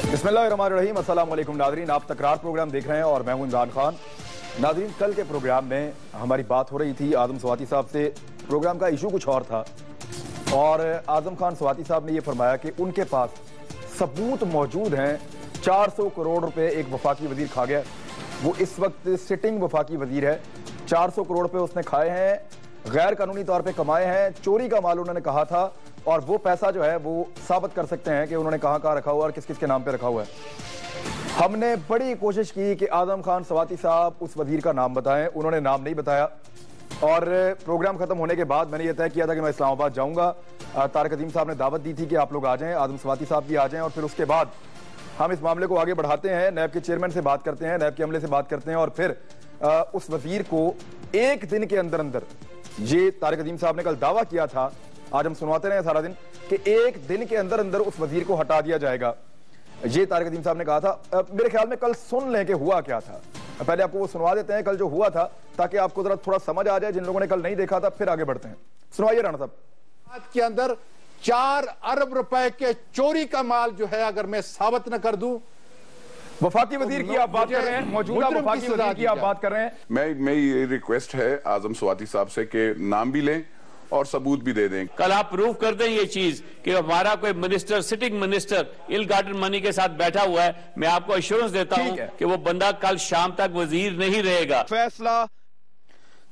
बिस्मिल्लाहिर्रहमानिर्रहीम, अस्सलाम वालेकुम नाज़रीन। आप तकरार प्रोग्राम देख रहे हैं और मैं हूं इमरान खान। नाज़रीन, कल के प्रोग्राम में हमारी बात हो रही थी आज़म स्वाति साहब से। प्रोग्राम का इशू कुछ और था और आज़म खान स्वाति साहब ने यह फरमाया कि उनके पास सबूत मौजूद हैं। 400 करोड़ रुपए एक वफाकी वजीर खा गया। वो इस वक्त सिटिंग वफाकी वजीर है। 400 करोड़ रुपए उसने खाए हैं, गैर कानूनी तौर पे कमाए हैं, चोरी का माल उन्होंने कहा था और वो पैसा जो है वो साबित कर सकते हैं कि उन्होंने कहां कहां रखा हुआ और किस किस के नाम पे रखा हुआ है। हमने बड़ी कोशिश की कि आज़म खान स्वाति साहब उस वजीर का नाम बताएं, उन्होंने नाम नहीं बताया और प्रोग्राम खत्म होने के बाद मैंने ये तय किया था कि मैं इस्लामाबाद जाऊंगा। तारिक अजीम साहब ने दावत दी थी कि आप लोग आ जाएं, आज़म स्वाति साहब भी आ जाएं और फिर उसके बाद हम इस मामले को आगे बढ़ाते हैं। नैब के चेयरमैन से बात करते हैं, नैब के अमले से बात करते हैं और फिर उस वजीर को एक दिन के अंदर अंदर, ये तारिक अजीम साहब ने कल दावा किया था, आज हम सुनवाते रहे सारा दिन, कि एक दिन के अंदर अंदर उस वजीर को हटा दिया जाएगा। ये तारिक अजीम साहब ने कहा था। मेरे ख्याल में कल सुन लें कि हुआ क्या था। पहले आपको वो सुनवा देते हैं कल जो हुआ था, ताकि आपको जरा थोड़ा समझ आ जाए जिन लोगों ने कल नहीं देखा था। फिर आगे बढ़ते हैं। सुनवाइए राणा साहब। आज के अंदर 4 अरब रुपए के चोरी का माल जो है अगर मैं साबित न कर दूं। वफाकी वजीर की आप बात कर रहे हैं, मौजूदा वफाकी वजीर की आप बात कर रहे हैं। मैं ये रिक्वेस्ट है आजम स्वाति साहब से कि नाम भी लें और सबूत भी दे दें। कल आप प्रूफ कर दें ये चीज कि हमारा कोई मिनिस्टर, सिटिंग मिनिस्टर इल गार्डन मनी के साथ बैठा हुआ है। मैं आपको एश्योरेंस देता हूं कि वो बंदा कल शाम तक वजीर नहीं रहेगा। फैसला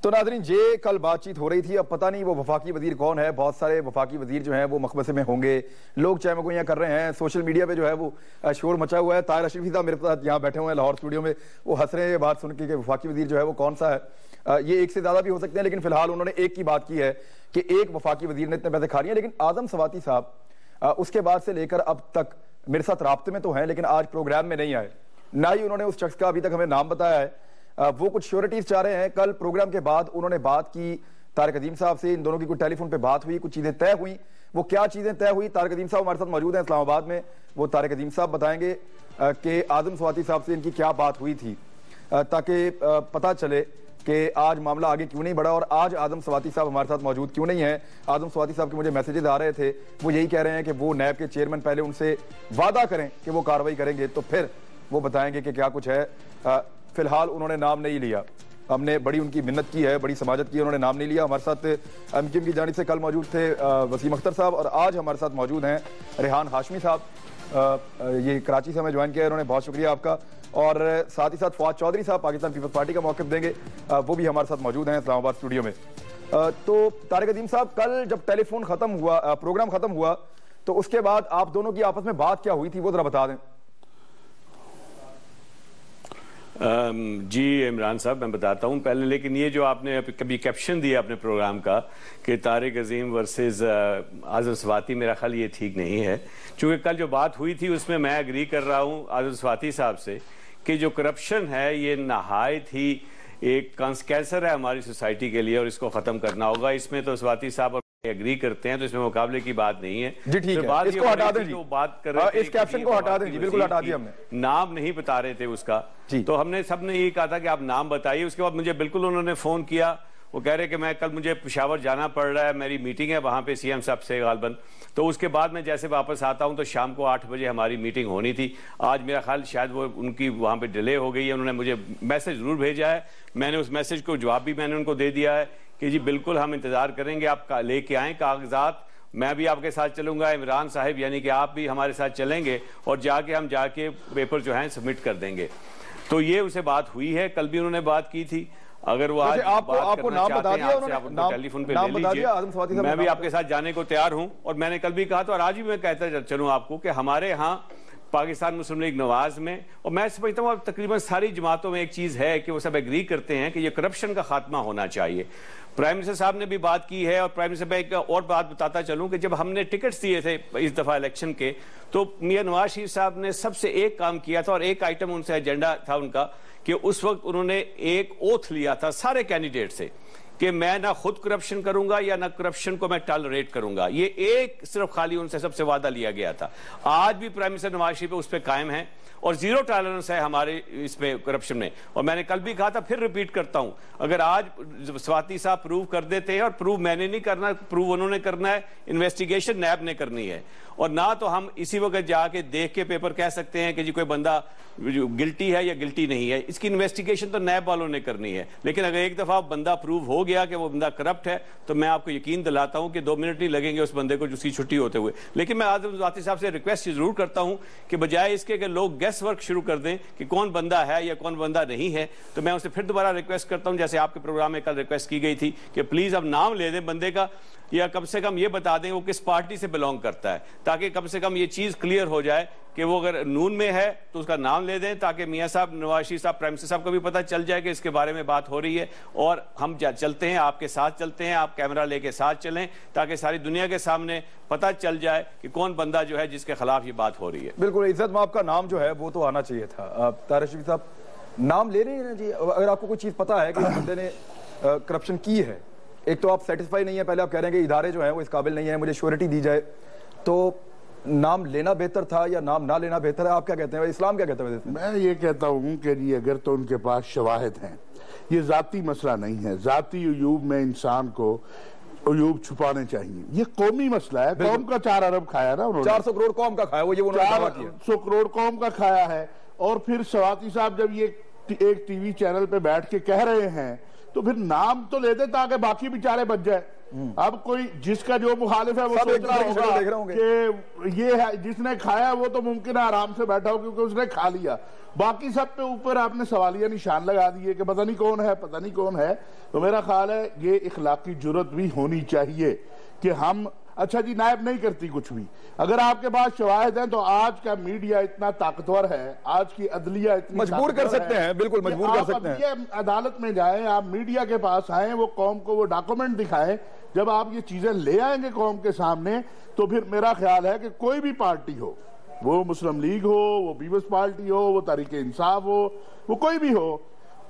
तो नाज़रीन, ये कल बातचीत हो रही थी। अब पता नहीं वो वफाकी वजीर कौन है। बहुत सारे वफाकी वजीर जो हैं वो मकबसे में होंगे, लोग चहमगोइयां कर रहे हैं, सोशल मीडिया पे जो है वो शोर मचा हुआ है। ताहिर अशरफी साहब मेरे साथ यहाँ बैठे हुए हैं लाहौर स्टूडियो में, वो हंस रहे हैं ये बात सुन के कि वफाकी वजीर जो है वो कौन सा है। ये एक से ज्यादा भी हो सकते हैं, लेकिन फिलहाल उन्होंने एक की बात की है कि एक वफाकी वजीर ने इतने पैसे खा लिए हैं। लेकिन आज़म स्वाति साहब उसके बाद से लेकर अब तक मेरे साथ राब्ते में तो हैं, लेकिन आज प्रोग्राम में नहीं आए, ना ही उन्होंने उस शख्स का अभी तक हमें नाम बताया है। वो कुछ श्योरिटीज चाह रहे हैं। कल प्रोग्राम के बाद उन्होंने बात की तारिक अजीम साहब से, इन दोनों की कुछ टेलीफोन पे बात हुई, कुछ चीजें तय हुई। वो क्या चीजें तय हुई, तारिक अजीम साहब हमारे साथ मौजूद हैं इस्लामाबाद में, वो तारिक अजीम साहब बताएंगे कि आज़म स्वाति साहब से इनकी क्या बात हुई थी, ताकि पता चले कि आज मामला आगे क्यों नहीं बढ़ा और आज आज़म स्वाति साहब हमारे साथ मौजूद क्यों नहीं है। आज़म स्वाति साहब के मुझे मैसेजेस आ रहे थे, वो यही कह रहे हैं कि वो नैब के चेयरमैन पहले उनसे वादा करें कि वो कार्रवाई करेंगे तो फिर वो बताएंगे कि क्या कुछ है। फिलहाल उन्होंने नाम नहीं लिया। हमने बड़ी उनकी मिन्नत की है, बड़ी समाजत की, उन्होंने नाम नहीं लिया। हमारे साथ एमक्यूएम की जानिब से कल मौजूद थे वसीम अख्तर साहब और आज हमारे साथ मौजूद हैं रेहान हाशमी साहब। ये कराची से हमें ज्वाइन किया है इन्होंने, बहुत शुक्रिया आपका। और साथ ही साथ फवाद चौधरी साहब पाकिस्तान पीपल्स पार्टी का मौक़िफ़ देंगे, वो भी हमारे साथ मौजूद हैं इस्लामाबाद स्टूडियो में। तो तारिक अजीम साहब, कल जब टेलीफोन खत्म हुआ, प्रोग्राम खत्म हुआ, तो उसके बाद आप दोनों की आपस में बात क्या हुई थी वो जरा बता दें। जी इमरान साहब, मैं बताता हूं पहले, लेकिन ये जो आपने कभी कैप्शन दिया अपने प्रोग्राम का कि तारिक अजीम वर्सेस आज़म स्वाति, मेरा ख्याल ये ठीक नहीं है। चूंकि कल जो बात हुई थी उसमें मैं एग्री कर रहा हूं आज़म स्वाति साहब से कि जो करप्शन है ये नहायत ही एक कैंसर है हमारी सोसाइटी के लिए और इसको ख़त्म करना होगा। इसमें तो स्वाति साहब एग्री करते हैं, तो इसमें मुकाबले की बात नहीं है। जी ठीक है, बात इसको हटा दें जी। तो बात कर रहे थे, इस कैप्शन को हटा दें जी, बिल्कुल हटा दिया हमने। नाम नहीं बता रहे थे उसका, तो हमने सबने ये कहा था कि आप नाम बताइए। उसके बाद मुझे बिल्कुल उन्होंने फोन किया, वो कह रहे कि मैं कल मुझे पेशावर जाना पड़ रहा है, मेरी मीटिंग है वहां पे सीएम साहब से गालबन। तो उसके बाद मैं जैसे वापस आता हूं तो शाम को 8 बजे हमारी मीटिंग होनी थी। आज मेरा ख्याल शायद वो उनकी वहां पे डिले हो गई है। उन्होंने मुझे मैसेज जरूर भेजा है, मैंने उस मैसेज को जवाब भी मैंने उनको दे दिया है कि जी बिल्कुल हम इंतजार करेंगे, आप लेके आएँ कागजात, मैं भी आपके साथ चलूंगा, इमरान साहिब यानी कि आप भी हमारे साथ चलेंगे और हम जाके पेपर जो है सबमिट कर देंगे। तो ये उसे बात हुई है, कल भी उन्होंने बात की थी। अगर वो आज आपको नाम बता दिया उन्होंने, टेलीफोन पे ले लीजिए, मैं भी आपके साथ जाने को तैयार हूं। और मैंने कल भी कहा था और आज भी मैं कहता चलूं आपको कि हमारे यहाँ पाकिस्तान मुस्लिम लीग नवाज में, और मैं समझता हूँ तकरीबन सारी जमातों में एक चीज है कि वो सब एग्री करते हैं कि ये करप्शन का खात्मा होना चाहिए। प्राइम मिनिस्टर साहब ने भी बात की है और प्राइम मिनिस्टर मैं एक और बात बताता चलूं कि जब हमने टिकट्स दिए थे इस दफा इलेक्शन के, तो मियां नवाज शरीफ साहब ने सबसे एक काम किया था और एक आइटम उनसे एजेंडा था उनका कि उस वक्त उन्होंने एक ओथ लिया था सारे कैंडिडेट से कि मैं ना खुद करप्शन करूंगा या ना करप्शन को मैं टॉलरेट करूंगा। ये एक सिर्फ खाली उनसे सबसे वादा लिया गया था। आज भी प्राइम मिनिस्टर नवाज शरीफ उस पर कायम है और जीरो टॉलरेंस है हमारे इसमें करप्शन में। और मैंने कल भी कहा था, फिर रिपीट करता हूं, अगर आज स्वाति साहब प्रूव कर देते हैं, और प्रूव मैंने नहीं करना, प्रूव उन्होंने करना है, इन्वेस्टिगेशन नैब ने करनी है, और ना तो हम इसी वक्त जाके देख के पेपर कह सकते हैं कि जी कोई बंदा गिल्टी है या गिल्टी नहीं है। इसकी इन्वेस्टिगेशन तो नैब वालों ने करनी है। लेकिन अगर एक दफा बंदा प्रूव हो गया कि वो बंदा करप्ट है, तो मैं आपको यकीन दिलाता हूं कि 2 मिनट नहीं लगेंगे उस बंदे को उसकी छुट्टी होते हुए। लेकिन मैं आजम स्वाति साहब से रिक्वेस्ट जरूर करता हूं कि बजाय इसके कि लोग गैस वर्क शुरू कर दें कि कौन बंदा है या कौन बंदा नहीं है, तो मैं उसे फिर दोबारा रिक्वेस्ट करता हूं, जैसे आपके प्रोग्राम में कल रिक्वेस्ट की गई थी कि प्लीज अब नाम ले दें बंदे का, या कम से कम ये बता दें वो किस पार्टी से बिलोंग करता है, ताकि कम से कम ये चीज क्लियर हो जाए कि वो अगर नून में है तो उसका नाम ले दें, ताकि मियां साहब, नवाज शरीफ साहब, प्राइम मिनिस्टर साहब को भी पता चल जाए कि इसके बारे में बात हो रही है। और हम चलते हैं, आपके साथ चलते हैं, आप कैमरा लेके साथ चलें, ताकि सारी दुनिया के सामने पता चल जाए कि कौन बंदा जो है जिसके खिलाफ ये बात हो रही है। बिल्कुल, इज्जत माब का नाम जो है वो तो आना चाहिए था। तारिक शफीक साहब, नाम ले रहे हैं ना जी, अगर आपको कोई चीज पता है कि बंदे ने करप्शन की है, एक तो आप सेटिस्फाई नहीं है, पहले आप कह रहे हैं कि इदारे जो है वो इस काबिल नहीं है, मुझे श्योरिटी दी जाए, तो नाम लेना बेहतर था या नाम ना लेना बेहतर है? आप क्या कहते हैं, इस्लाम क्या कहता है? मैं ये कहता हूँ कि जी अगर तो उनके पास शवाहिद हैं, ये जाती मसला नहीं है, जाती उयूब में इंसान को उयूब छुपाने चाहिए, ये कौमी मसला है। कौम का 4 अरब खाया ना उन्होंने, 400 करोड़ कौम का खाया, वो ये उन्होंने दावा किया, 400 करोड़ कौम का खाया है। और फिर स्वाति साहब जब ये एक टीवी चैनल पे बैठ के कह रहे हैं, तो फिर नाम तो ले दे ताकि बाकी बेचारे बच जाए। अब कोई जिसका जो मुखालिफ है वो सोच रहा होगा कि ये है जिसने खाया, वो तो मुमकिन है आराम से बैठा हो क्योंकि उसने खा लिया। बाकी सब पे ऊपर आपने सवालिया निशान लगा दिए कि पता नहीं कौन है, पता नहीं कौन है। तो मेरा ख्याल है ये इखलाकी जुर्रत भी होनी चाहिए कि हम, अच्छा जी नायब नहीं करती कुछ भी, अगर आपके पास शवाहिद हैं तो आज का मीडिया इतना ताकतवर है, आज की अदलिया इतनी मजबूर कर सकते हैं, बिल्कुल मजबूर कर सकते हैं। ये अदालत में जाएं, आप मीडिया के पास आए, वो कौम को वो डॉक्यूमेंट दिखाएं। जब आप ये चीजें ले आएंगे कौम के सामने, तो फिर मेरा ख्याल है कि कोई भी पार्टी हो, वो मुस्लिम लीग हो, वो पीपल्स पार्टी हो, वो तहरीके इंसाफ हो, वो कोई भी हो,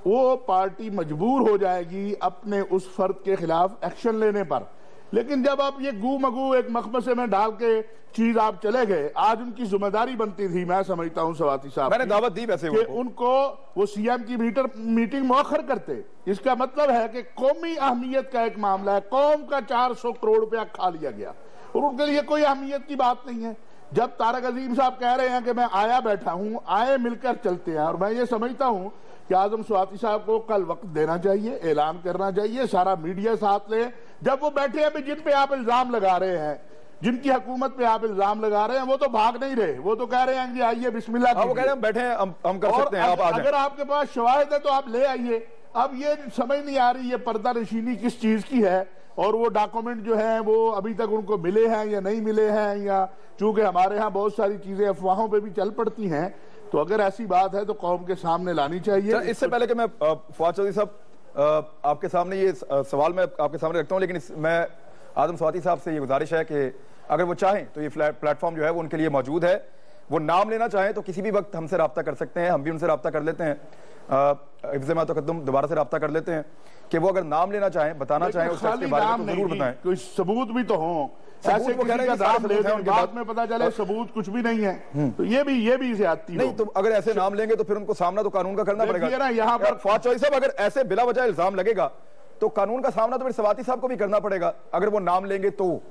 वो पार्टी मजबूर हो जाएगी अपने उस फर्द के खिलाफ एक्शन लेने पर। लेकिन जब आप ये गू मगू एक मखमसे में डाल के चीज आप चले गए, आज उनकी जिम्मेदारी बनती थी, मैं समझता हूं स्वाति साहब, मैंने दावत दी वैसे कि उनको वो सीएम की मीटिंग मौखर करते। इसका मतलब है कि कौमी अहमियत का एक मामला है, कौम का 400 करोड़ रुपया खा लिया गया और उनके लिए कोई अहमियत की बात नहीं है। जब तारक अजीम साहब कह रहे हैं कि मैं आया बैठा हूं, आए मिलकर चलते हैं, और मैं ये समझता हूं कि आजम स्वाति साहब को कल वक्त देना चाहिए, ऐलान करना चाहिए, सारा मीडिया साथ ले। जब वो बैठे हैं जिन पे आप इल्जाम लगा रहे हैं, जिनकी हुकूमत पे आप इल्जाम लगा रहे हैं, वो तो भाग नहीं रहे, वो तो कह रहे हैं कि आइए बिस्मिल्लाह, वो कह रहे हैं हम बैठे हैं, हम कर सकते हैं, आप आ जाएं। अगर आपके पास शवाहिद है तो आप ले आइए। अब ये समझ नहीं आ रही ये पर्दा नशीनी किस चीज की है, और वो डॉक्यूमेंट जो है वो अभी तक उनको मिले हैं या नहीं मिले हैं, या चूंकि हमारे यहाँ बहुत सारी चीजें अफवाहों पे भी चल पड़ती हैं, तो अगर ऐसी बात है तो कौम के सामने लानी चाहिए। इससे पहले कि मैं फवाद चौधरी साहब आपके सामने ये सवाल मैं आपके सामने रखता हूं, लेकिन मैं आजम स्वाति साहब से ये गुजारिश है कि अगर वो चाहें तो ये प्लेटफॉर्म जो है वो उनके लिए मौजूद है। वो नाम लेना चाहें तो किसी भी वक्त हमसे रब्ता कर सकते हैं, हम भी उनसे रब्ता कर लेते हैं, हिफ्ज़ मा तक़द्दुम दोबारा से रब्ता कर लेते हैं कि वो अगर नाम लेना चाहें, बताना चाहें, उसके बारे में तो जरूर बताएं। कोई सबूत भी तो हो, ऐसे बात में पता चले सबूत कुछ भी नहीं है, तो ये भी ज्यादती नहीं। तो अगर ऐसे नाम लेंगे तो फिर उनको सामना तो कानून का करना पड़ेगा। यहाँ पर फवाद चौधरी साहब, अगर ऐसे बिला वजह इल्जाम लगेगा तो कानून का सामना तो फिर स्वाति साहब को भी करना पड़ेगा, अगर वो नाम लेंगे तो।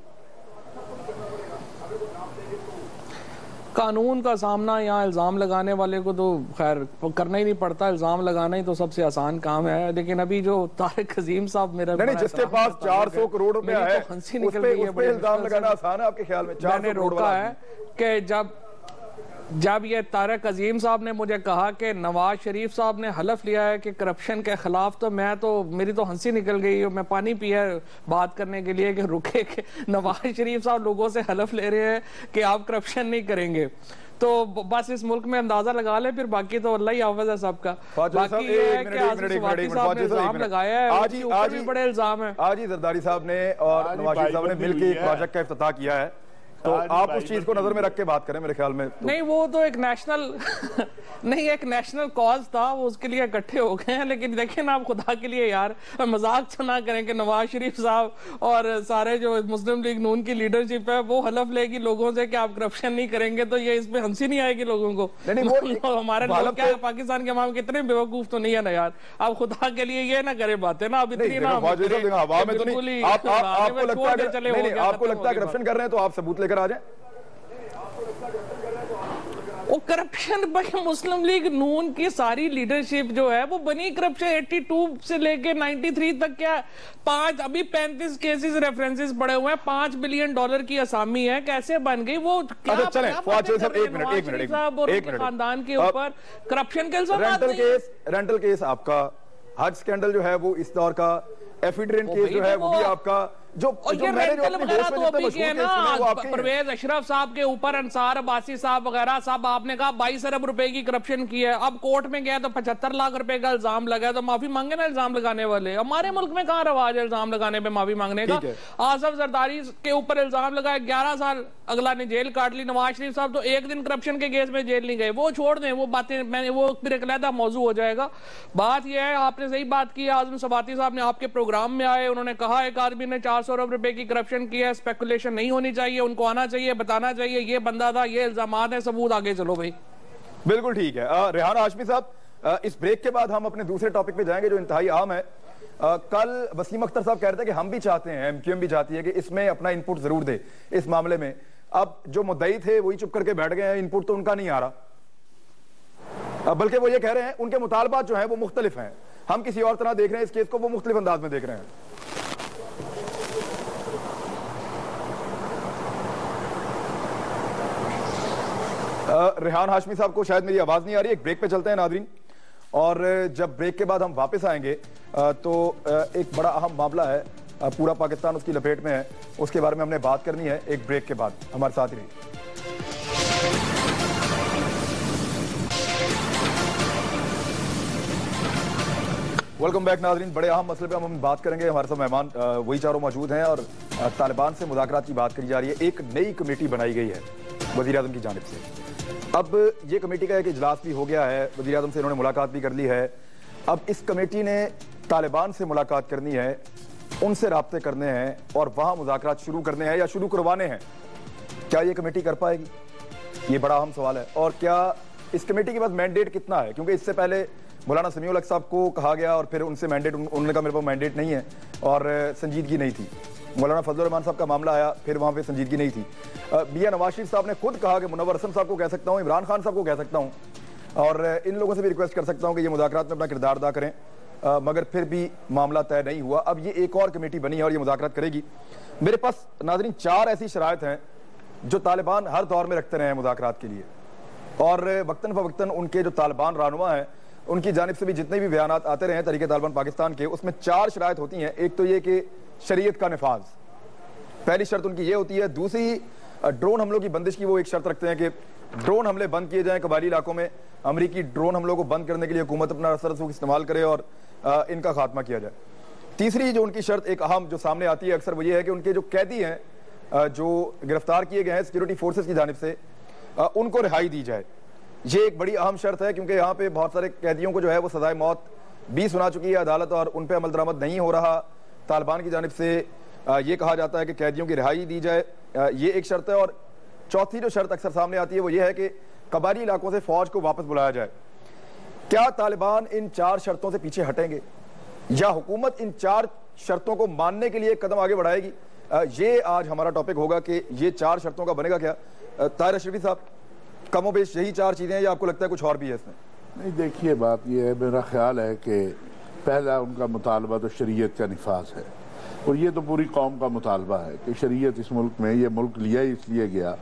कानून का सामना यहाँ इल्ज़ाम लगाने वाले को तो खैर करना ही नहीं पड़ता, इल्ज़ाम लगाना ही तो सबसे आसान काम है। लेकिन अभी जो तारिक अजीम साहब मेरा नहीं, जिसके पास 400 करोड़ रुपया है, हंसी निकल रही है, इल्ज़ाम लगाना आसान है आपके ख्याल में? मैंने रोका है कि जब ये तारिक अजीम साहब ने मुझे कहा कि नवाज शरीफ साहब ने हलफ लिया है कि करप्शन के खिलाफ, तो मेरी तो हंसी निकल गई। मैं पानी पिया बात करने के लिए कि रुके कि नवाज शरीफ साहब लोगों से हलफ ले रहे हैं कि आप करप्शन नहीं करेंगे। तो बस इस मुल्क में अंदाजा लगा ले, फिर बाकी तो अल्लाह ही हाफ़िज़ है सबका। बाकी ये है कि आज़म स्वाति साहब ने इल्जाम लगाया है, आज भी बड़े इल्जाम है। आज ही जरदारी साहब ने और नवाज शरीफ साहब ने मिलकर एक प्रोजेक्ट का इफ्तिताह किया है तो आप उस चीज को नजर में रख के बात करें मेरे ख्याल में तो। नहीं, वो तो एक नेशनल नहीं, एक नेशनल कॉज था, वो उसके लिए इकट्ठे हो गए हैं। लेकिन देखिए ना, आप खुदा के लिए यार मजाक तो ना करें कि नवाज शरीफ साहब और सारे जो मुस्लिम लीग नून की लीडरशिप है वो हलफ लेगी लोगों से कि आप करप्शन नहीं करेंगे, तो ये इसमें हंसी नहीं आएगी लोगों को। वो हमारे लोग क्या पाकिस्तान के अवाम कितने बेवकूफ तो नहीं है ना यार। आप खुदा के लिए ये ना करे बातें ना, अब इतनी ना आपको लगता है करप्शन कर रहे हैं तो आप सबूत लेकर आ जाए। वो करप्शन भाई, मुस्लिम लीग नून की सारी लीडरशिप जो है वो बनी करप्शन 82 से लेके 93 तक। क्या 35 केसेस रेफरेंसेस पड़े हुए हैं, $5 बिलियन की असामी है, कैसे बन गई वो? क्या अच्छा चलें, एक मिनट खानदान के ऊपर करप्शन के रेंटल केस आपका, हज स्कैंडल जो है वो इस दौर का, एफिड्रिन केस जो है वो भी आपका, जो रेंटल वगैरह तो अभी के ना परवेज अशरफ साहब के ऊपर, अंसार अब्बासी साहब वगैरह साहब, आपने कहा 22 अरब रुपए की करप्शन की है। अब कोर्ट में गया तो 75 लाख रुपए का इल्जाम लगा, तो माफी मांगे ना इल्जाम लगाने वाले। हमारे मुल्क में कहां रवाज है इल्जाम लगाने पे माफी मांगने का? आसफ जरदारी के ऊपर इल्जाम लगाया, 11 साल अगला ने जेल काट ली। नवाज शरीफ साहब तो एक दिन करप्शन के केस में जेल नहीं गए। वो छोड़ दें, वो बातें मैंने, वो फिर एक अलग मौजू हो जाएगा। बात यह है, आपने सही बात की, आजम सवाती साहब ने आपके प्रोग्राम में आए, उन्होंने कहा एक आदमी ने 400 अरब रुपए की करप्शन की है, स्पेकुलेशन नहीं होनी चाहिए, उनको आना चाहिए, बताना चाहिए ये बंदा था, ये इल्जामात है, सबूत, आगे चलो भाई। बिल्कुल ठीक है। रेहान हाशमी साहब, इस ब्रेक के बाद हम अपने दूसरे टॉपिक पे जाएंगे जो इंतहाई आम है। कल वसीम अख्तर साहब कह रहे थे कि हम भी चाहते हैं, एमक्यूएम भी चाहती है कि इसमें अपना इनपुट जरूर दे इस मामले में। अब जो मुद्दई थे वही चुप करके बैठ गए हैं, इनपुट तो उनका नहीं आ रहा, बल्कि वो ये कह रहे हैं उनके मुतालबात जो है वो मुख्तलिफ हैं, हम किसी और तरह देख रहे हैं इस केस को, वो मुख्तलिफ अंदाज में देख रहे हैं। रेहान हाशमी साहब को शायद मेरी आवाज नहीं आ रही, एक ब्रेक पे चलते हैं नादरीन, और जब ब्रेक के बाद हम वापस आएंगे तो एक बड़ा अहम मामला है, पूरा पाकिस्तान उसकी लपेट में है, उसके बारे में हमने बात करनी है एक ब्रेक के बाद। हमारे साथ ही रहिए। वेलकम बैक नाज़रीन। बड़े अहम मसले पे हम बात करेंगे। हमारे साथ मेहमान वही चारों मौजूद हैं और तालिबान से मुज़ाकरात की बात करी जा रही है। एक नई कमेटी बनाई गई है वज़ीर आज़म की जानिब से। अब ये कमेटी का एक इजलास भी हो गया है, वज़ीर आज़म से इन्होंने मुलाकात भी कर ली है। अब इस कमेटी ने तालिबान से मुलाकात करनी है, उनसे राब्ते करने हैं और वहाँ मुज़ाकरात शुरू करने हैं या शुरू करवाने हैं। क्या ये कमेटी कर पाएगी? ये बड़ा अहम सवाल है। और क्या इस कमेटी के पास मैंडेट कितना है? क्योंकि इससे पहले मौलाना समीउल हक साहब को कहा गया और फिर उनसे मैंडेट, उन्होंने कहा मेरे पास मैंडेट नहीं है और संजीदगी नहीं थी। मौलाना फजलुर रहमान साहब का मामला आया, फिर वहाँ पे संजीदगी नहीं थी। मियां नवाज शरीफ साहब ने खुद कहा कि मुनव्वर हसन साहब को कह सकता हूँ, इमरान खान साहब को कह सकता हूँ और इन लोगों से भी रिक्वेस्ट कर सकता हूँ कि ये मुज़ाकरात में अपना किरदार अदा करें, मगर फिर भी मामला तय नहीं हुआ। अब ये एक और कमेटी बनी है और ये मुज़ाकरात करेगी। मेरे पास नाज़रीन 4 ऐसी शराइत हैं जो तालिबान हर दौर में रखते रहे हैं मुज़ाकरात के लिए, और वक्तन फ़वक्तन उनके जो तालिबान रहनुमा हैं उनकी जानिब से भी जितने भी बयानात आते रहे हैं तरीके तालिबान पाकिस्तान के, उसमें 4 शराइत होती हैं। एक तो ये कि शरीयत का नफाज, पहली शर्त उनकी ये होती है। दूसरी, ड्रोन हमलों की बंदिश की वो एक शर्त रखते हैं कि ड्रोन हमले बंद किए जाएं कबायली इलाकों में, अमरीकी ड्रोन हमलों को बंद करने के लिए हुकूमत अपना रसूख इस्तेमाल करे और इनका खात्मा किया जाए। तीसरी जो उनकी शर्त एक अहम जो सामने आती है अक्सर, वो ये है कि उनके जो कैदी हैं जो गिरफ्तार किए गए हैं सिक्योरिटी फोर्सेस की जानिब से, उनको रिहाई दी जाए। ये एक बड़ी अहम शर्त है क्योंकि यहाँ पे बहुत सारे कैदियों को जो है वो सजाए मौत भी सुना चुकी है अदालत और उन पर अमल दरामद नहीं हो रहा। तालिबान की जानिब से ये कहा जाता है कि कैदियों की रिहाई दी जाए, ये एक शर्त है। और चौथी जो शर्त अक्सर सामने आती है वो ये है कि कबायली इलाकों से फौज को वापस बुलाया जाए। क्या तालिबान इन 4 शर्तों से पीछे हटेंगे या हुकूमत इन 4 शर्तों को मानने के लिए एक कदम आगे बढ़ाएगी? ये आज हमारा टॉपिक होगा कि ये 4 शर्तों का बनेगा क्या। ताहिर अशरफी साहब, कमोबेश यही 4 चीजें हैं या आपको लगता है कुछ और भी है इसमें? नहीं, देखिए बात यह है, मेरा ख्याल है कि पहला उनका मुतालबा तो शरीयत का निफाज है और ये तो पूरी कौम का मुतालबा है कि शरीयत इस मुल्क में, ये मुल्क लिया ही इसलिए गया।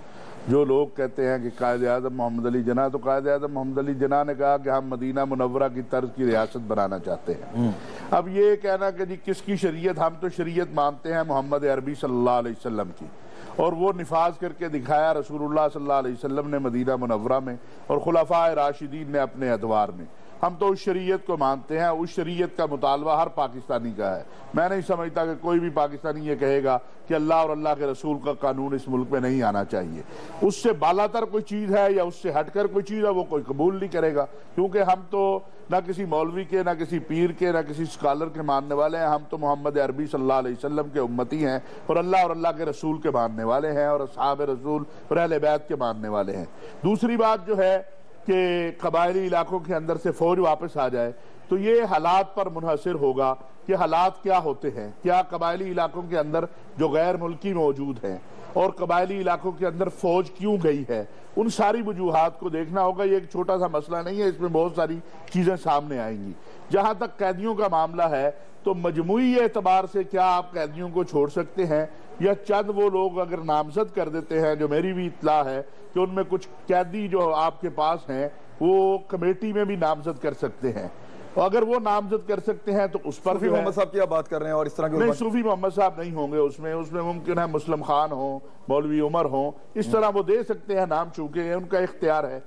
जो लोग कहते हैं कि कायद आज़म मोहम्मद अली जिन्ना, तो कायद आज़म मोहम्मद अली जिन्ना ने कहा कि हम मदीना मुनव्वरा की तर्ज की रियासत बनाना चाहते हैं। अब ये कहना कि जी किसकी शरीयत, हम तो शरीयत मानते हैं मोहम्मद अरबी सल्लल्लाहु अलैहि वसल्लम की, और वो निफाज करके दिखाया रसूलुल्लाह सल्लल्लाहु अलैहि वसल्लम ने मदीना मुनव्वरा में और खुलफाए राशिदीन ने अपने अदवार में। हम तो उस शरीयत को मानते हैं, उस शरीयत का मुतालबा हर पाकिस्तानी का है। मैं नहीं समझता कि कोई भी पाकिस्तानी ये कहेगा कि अल्लाह और अल्लाह के रसूल का कानून इस मुल्क में नहीं आना चाहिए। उससे बालातर कोई चीज़ है या उससे हटकर कोई चीज़ है वो कोई कबूल नहीं करेगा, क्योंकि हम तो ना किसी मौलवी के, ना किसी पीर के, ना किसी स्कॉलर के मानने वाले हैं। हम तो मोहम्मद अरबी सल्लल्लाहु अलैहि वसल्लम के उम्मती हैं और अल्लाह के रसूल के मानने वाले हैं और असहाब रसूल और अहले बैत के मानने वाले हैं। दूसरी बात जो है कि कबायली इलाकों के अंदर से फौज वापस आ जाए, तो ये हालात पर मुनहसर होगा कि हालात क्या होते हैं। क्या कबायली इलाकों के अंदर जो गैर मुल्की मौजूद हैं और कबायली इलाकों के अंदर फौज क्यों गई है, उन सारी वजूहात को देखना होगा। ये एक छोटा सा मसला नहीं है, इसमें बहुत सारी चीज़ें सामने आएंगी। जहाँ तक कैदियों का मामला है, तो मजमूई एतबार से क्या आप कैदियों को छोड़ सकते हैं, या चंद वो लोग अगर नामजद कर देते हैं, जो मेरी भी इत्तला है कि उनमें कुछ कैदी जो आपके पास हैं वो कमेटी में भी नामजद कर सकते हैं, और अगर वो नामजद कर सकते हैं तो उस पर सूफी मोहम्मद साहब की आप बात कर रहे हैं और इस तरह के नहीं, सूफी मोहम्मद साहब नहीं होंगे उसमें मुमकिन है मुस्लिम खान हो, मौलवी उमर हो, इस तरह वो दे सकते हैं नाम, चूंकि उनका इख्तियार है।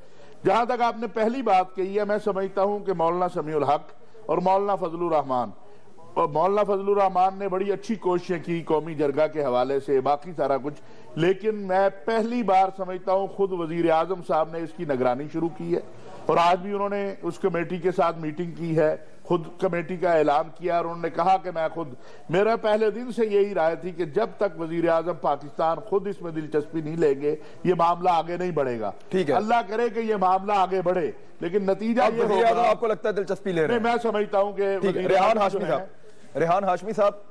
जहां तक आपने पहली बात कही है, मैं समझता हूं कि मौलाना समीउल हक और मौलाना फजलुर रहमान, और मौलाना फजलुर रहमान ने बड़ी अच्छी कोशिशें की कौमी जरगा के हवाले से, बाकी सारा कुछ, लेकिन मैं पहली बार समझता हूं खुद वजीर आजम साहब ने इसकी निगरानी शुरू की है और आज भी उन्होंने उस कमेटी के साथ मीटिंग की है, खुद कमेटी का ऐलान किया और उन्होंने कहा कि मैं खुद, मेरा पहले दिन से यही राय थी कि जब तक वजीर आजम पाकिस्तान खुद इसमें दिलचस्पी नहीं लेंगे ये मामला आगे नहीं बढ़ेगा। ठीक है, अल्लाह करे कि ये मामला आगे बढ़े, लेकिन नतीजा ये होगा। आपको लगता है दिलचस्पी ले रहे हैं? मैं समझता हूँ कि रेहान हाशमी साहब,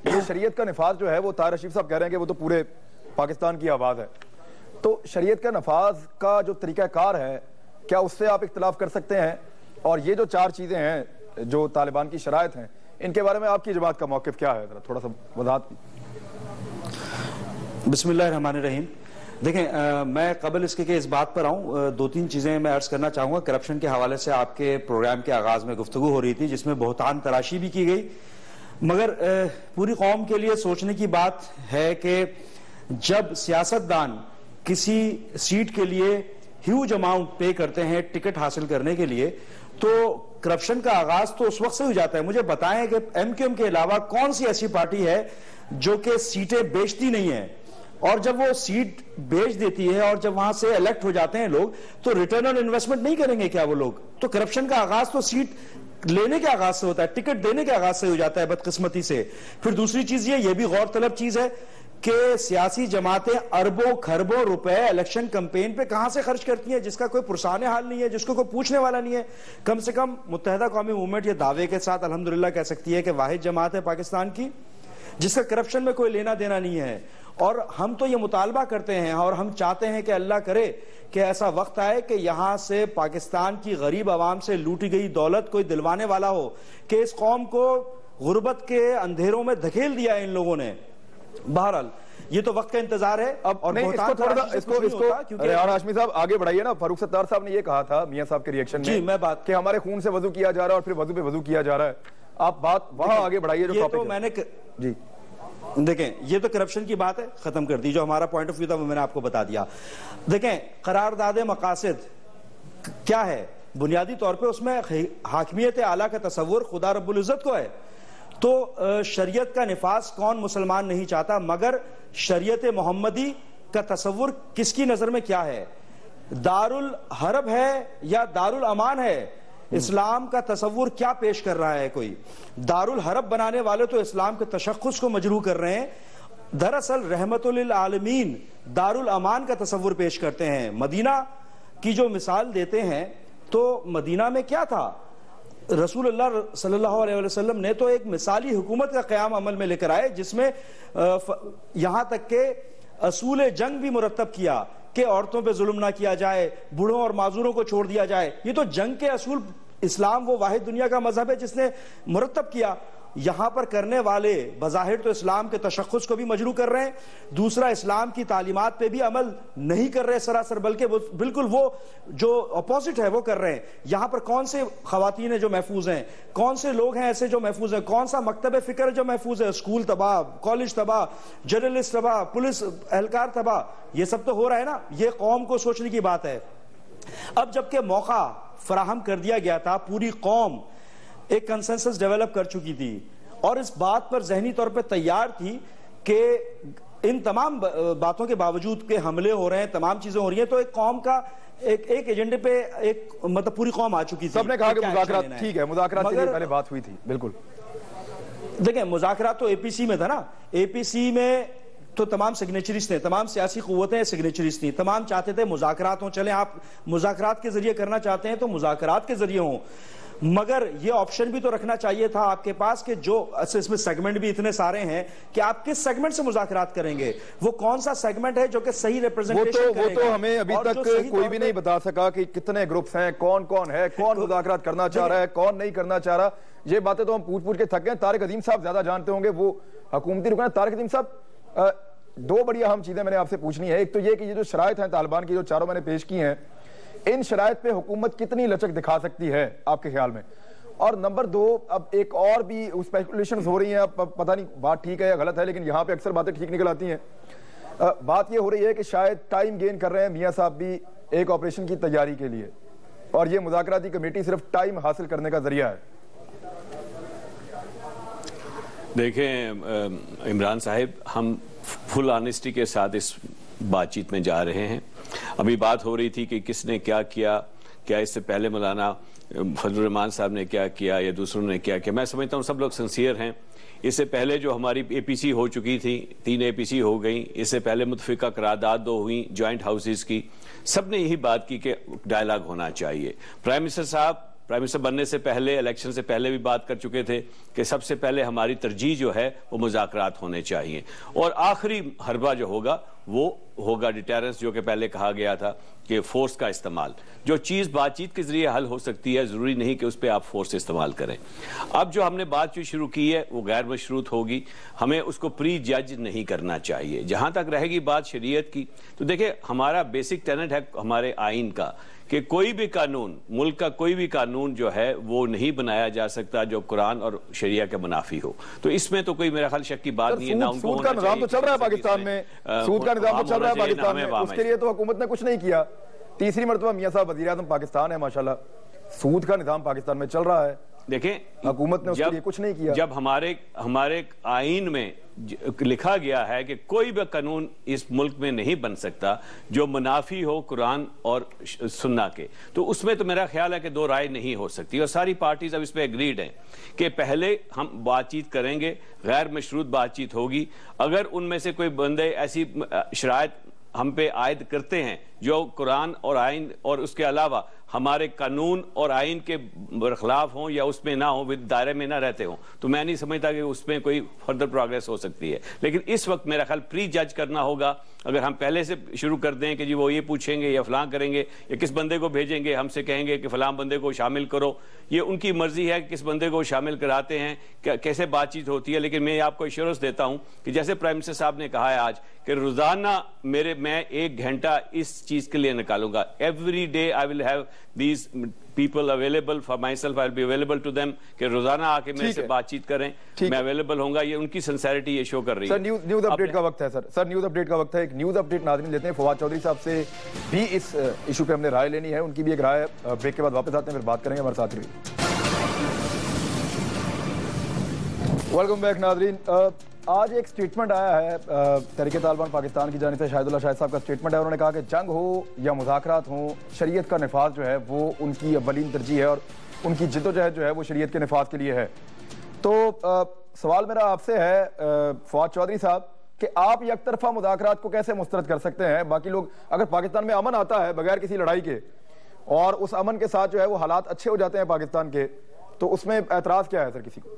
ये शरीयत का नफाज जो है वो ताहिर रशीद साहब कह रहे हैं कि वो तो पूरे पाकिस्तान की आवाज है, तो शरीयत का नफाज का जो तरीकाकार है क्या उससे आप इख्तिलाफ कर सकते हैं? और ये जो 4 चीजें हैं जो तालिबान की शराइत हैं, इनके बारे में आपकी जमात का मौक़िफ़ क्या है, जरा थोड़ा सा वजाहत। बिस्मिल्लाहिर्रहमानिर्रहीम। देखें, मैं कबल इसके कि इस बात पर आऊँ, 2-3 चीज़ें मैं अर्ज़ करना चाहूँगा। करप्शन के हवाले से आपके प्रोग्राम के आगाज़ में गुफ्तगू हो रही थी जिसमें बहुतान तराशी भी की गई, मगर पूरी कौम के लिए सोचने की बात है कि जब सियासतदान किसी सीट के लिए ह्यूज अमाउंट पे करते हैं टिकट हासिल करने के लिए, तो करप्शन का आगाज तो उस वक्त से हो जाता है। मुझे बताएं कि एमक्यूएम के अलावा कौन सी ऐसी पार्टी है जो कि सीटें बेचती नहीं है, और जब वो सीट बेच देती है और जब वहां से इलेक्ट हो जाते हैं लोग, तो रिटर्न ऑन इन्वेस्टमेंट नहीं करेंगे क्या वो लोग? तो करप्शन का आगाज तो सीट लेने के आगाज से होता है, टिकट देने के आगाज से हो जाता है, बदकिस्मती से। फिर दूसरी चीज ये भी गौर तलब चीज है कि सियासी जमातें अरबों खरबों रुपए इलेक्शन कैंपेन पे कहां से खर्च करती हैं, जिसका कोई पुरसाने हाल नहीं है, जिसको कोई पूछने वाला नहीं है। कम से कम मुत्तहिदा कौमी मूवमेंट ये दावे के साथ अल्हम्दुलिल्लाह कह सकती है कि वाहिद जमात है पाकिस्तान की जिसका करप्शन में कोई लेना देना नहीं है। और हम तो ये मुतालबा करते हैं और हम चाहते हैं कि अल्लाह करे कि ऐसा वक्त आए कि यहां से पाकिस्तान की गरीब आवाम से लूटी गई दौलत कोई दिलवाने वाला हो, कि इस कौम को गुर्बत के अंधेरों में धकेल दिया इन लोगों ने। बहरहाल ये तो वक्त का इंतजार है। अब और नहीं, इसको रेहान हाशमी साहब आगे बढ़ाइए ना। फारूक सत्तार साहब ने ये कहा था मियां साहब के रिएक्शन में, मैं बात कि हमारे खून से वजू किया जा रहा है और फिर वजू पे वजू किया जा रहा है। आप बात वहां आगे बढ़ाइए जो टॉपिक है। मैंने जी देखें, ये तो करप्शन की बात है, खत्म कर दी। जो हमारा पॉइंट ऑफ व्यू था वो मैंने आपको बता दिया। देखें, करारदाद मकासद क्या है, बुनियादी तौर पे उसमें हाकिमियत आला का तस्वुर खुदा रब्बुल इज्जत को है। तो शरीयत का निफाज कौन मुसलमान नहीं चाहता, मगर शरीयत मोहम्मदी का तस्वुर किसकी नजर में क्या है? दारुल हरब है या दारुल अमान है? इस्लाम का तस्वुर क्या पेश कर रहा है? कोई दारुल हरब बनाने वाले तो इस्लाम के तशख्खुस को मजरू कर रहे हैं, दरअसल रहमतुल आलमीन दारुल अमान का तस्वुर पेश करते हैं। मदीना की जो मिसाल देते हैं, तो मदीना में क्या था? रसूलुल्लाह सल्लल्लाहु अलैहि वसल्लम ने तो एक मिसाली हुकूमत का क़याम अमल में लेकर आए, जिसमें यहां तक के असूल जंग भी मुरत्तब किया कि औरतों पे जुल्म ना किया जाए, बूढ़ों और माजूरों को छोड़ दिया जाए। ये तो जंग के असूल, इस्लाम वो वाहिद दुनिया का मजहब है जिसने मुरत्तब किया। यहां पर करने वाले बज़ाहिर तो इस्लाम के तशख्खुस को भी मजरू कर रहे हैं, दूसरा इस्लाम की तालीमात पे भी अमल नहीं कर रहे सरासर, बल्कि बिल्कुल वो जो अपोजिट है वो कर रहे हैं। यहां पर कौन से खवातीन है जो महफूज हैं, कौन से लोग हैं ऐसे जो महफूज हैं, कौन सा मकतब फिक्र जो महफूज है? स्कूल तबाह, कॉलेज तबाह, जर्नलिस्ट तबाह, पुलिस एहलकार तबाह, ये सब तो हो रहा है ना। ये कौम को सोचने की बात है। अब जबकि मौका फराहम कर दिया गया था, पूरी कौम एक कंसेंसस डेवलप कर चुकी थी और इस बात पर जहनी तौर पर तैयार थी कि इन तमाम बातों के बावजूद के हमले हो रहे हैं, तमाम चीजें हो रही हैं, तो एक कौम का एक एजेंडे पे एक मतलब पूरी कौम आ चुकी थी। सबने कहा कि मुज़ाकरात ठीक है, मुज़ाकरात के लिए पहले बात हुई थी। बिल्कुल देखें, मुज़ाकरात तो एपीसी में था ना, एपीसी में तो तमाम सिग्नेचरीज थे, तमाम सियासी कुव्वतें सिग्नेचरीज थी, तमाम चाहते थे मुज़ाकरात हो। चले आप मुज़ाकरात के जरिए करना चाहते हैं तो मुज़ाकरात के जरिए हो, मगर ये ऑप्शन भी तो रखना चाहिए था आपके पास कि जो इसमें सेगमेंट भी इतने सारे हैं कि आप किस सेगमेंट से मुज़ाकरात करेंगे, वो कौन सा सेगमेंट है जो कि सही रिप्रेजेंटेशन करेगा। वो तो हमें अभी तक कोई भी नहीं बता सका कि कितने ग्रुप्स हैं, कौन कौन है, कौन मुज़ाकरात करना चाह रहा है, कौन नहीं करना चाह रहा। ये बातें तो हम पूछ के थक गए। तारिक अजीम साहब ज्यादा जानते होंगे, वो हुकूमती रुकन। तारिक अजीम साहब, दो बड़ी अहम चीजें मैंने आपसे पूछनी है। एक तो ये कि ये जो शराइत हैं तालिबान की, जो चारों मैंने पेश की हैं, इन शराइत पे हुकूमत कितनी लचक दिखा सकती है आपके ख्याल में? और नंबर दो, अब एक और भी स्पेकुलेशंस हो रही हैं, अब पता नहीं बात ठीक है या गलत है, लेकिन यहाँ पे अक्सर बातें ठीक निकल आती हैं। बात ये हो रही है कि शायद टाइम गेन कर रहे हैं मियाँ साहब भी एक ऑपरेशन की तैयारी के लिए, और ये मुज़ाकराती कमेटी सिर्फ टाइम हासिल करने का जरिया है। देखें इमरान साहब, हम फुल ऑनेस्टी के साथ इस बातचीत में जा रहे हैं। अभी बात हो रही थी कि किसने क्या किया, क्या इससे पहले मौलाना फजलुर रहमान साहब ने क्या किया या दूसरों ने क्या किया। मैं समझता हूँ सब लोग सिंसियर हैं। इससे पहले जो हमारी एपीसी हो चुकी थी, 3 एपीसी हो गई, इससे पहले मुतफिका करारदाद 2 हुई जॉइंट हाउसेज की, सब ने यही बात की कि डायलॉग होना चाहिए। प्राइम मिनिस्टर साहब प्राइम मिनिस्टर बनने से पहले, इलेक्शन से पहले भी बात कर चुके थे कि सबसे पहले हमारी तरजीह जो है वो मुज़ाकरात होने चाहिए, और आखिरी हरबा जो होगा वो होगा डिटेरेंस, जो कि पहले कहा गया था कि फोर्स का इस्तेमाल। जो चीज़ बातचीत के जरिए हल हो सकती है, ज़रूरी नहीं कि उस पर आप फोर्स इस्तेमाल करें। अब जो हमने बात जो शुरू की है वो गैर मशरूत होगी, हमें उसको प्री जज नहीं करना चाहिए। जहाँ तक रहेगी बात शरीयत की, तो देखिए हमारा बेसिक टेनेट है हमारे आइन का कि कोई भी कानून, मुल्क का कोई भी कानून जो है वो नहीं बनाया जा सकता जो कुरान और शरिया के मुनाफी हो। तो इसमें तो कोई मेरा ख्याल शक की बात नहीं है। सूद का निजाम तो चल रहा है पाकिस्तान में, सूद का निजाम तो चल रहा है पाकिस्तान में, उसके लिए तो हुकूमत ने कुछ नहीं किया। तीसरी मरतबा मियां साहब वज़ीर आज़म पाकिस्तान है, माशाल्लाह, सूद का निजाम पाकिस्तान में चल रहा है। देखें हुकूमत ने उसके लिए कुछ नहीं किया। जब हमारे आइन में लिखा गया है कि कोई भी कानून इस मुल्क में नहीं बन सकता जो मुनाफी हो कुरान और सुन्ना के, तो उसमें तो मेरा ख्याल है कि दो राय नहीं हो सकती, और सारी पार्टीज अब इस पे एग्रीड हैं कि पहले हम बातचीत करेंगे, गैर मशरूत बातचीत होगी। अगर उनमें से कोई बंदे ऐसी शराइत हम पे आयद करते हैं जो कुरान और आइन और उसके अलावा हमारे कानून और आइन के बरखिलाफ हों या उसमें ना हो, दायरे में ना रहते हों, तो मैं नहीं समझता कि उसमें कोई फर्दर प्रोग्रेस हो सकती है। लेकिन इस वक्त मेरा ख्याल प्री जज करना होगा। अगर हम पहले से शुरू कर दें कि जी वो ये पूछेंगे या फलां करेंगे या किस बंदे को भेजेंगे, हमसे कहेंगे कि फलां बंदे को शामिल करो, ये उनकी मर्जी है कि किस बंदे को शामिल कराते हैं, कैसे बातचीत होती है। लेकिन मैं आपको एश्योरेंस देता हूं कि जैसे प्राइम मिनिस्टर साहब ने कहा है आज कि रोजाना मैं 1 घंटा इस चीज के लिए निकालूंगा। Every day I will have these people available for myself, I will be available to them, कि रोजाना आके मेरे से बातचीत करें, मैं अवेलेबल होऊंगा। ये उनकी सिंसेरिटी ये शो कर रही है। न्यूज अपडेट का वक्त है सर न्यूज अपडेट का वक्त है। एक न्यूज अपडेट नाज़रीन लेते हैं। फवाद चौधरी साहब से भी इस इशू पे हमने राय लेनी है, उनकी भी एक राय। ब्रेक के बाद वापस आते हैं, फिर बात करेंगे। हमारे साथ रहिए। वेलकम बैक नाज़रीन। आज एक स्टेटमेंट आया है तहरीक तालिबान पाकिस्तान की जानिब से, शाहिदुल्लाह शाहिद साहब का स्टेटमेंट है। उन्होंने कहा कि जंग हो या मुज़ाकरात हो, शरीयत का नफाज जो है वो उनकी अव्वलीन तरजीह है और उनकी जिद्दोजहद जो है वो शरीयत के नफाज के लिए है। तो सवाल मेरा आपसे है फवाद चौधरी साहब कि आप एक तरफा मुज़ाकरात को कैसे मुस्तरद कर सकते हैं? बाकी लोग, अगर पाकिस्तान में अमन आता है बगैर किसी लड़ाई के और उस अमन के साथ जो है वो हालात अच्छे हो जाते हैं पाकिस्तान के, तो उसमें एतराज़ क्या है सर किसी को?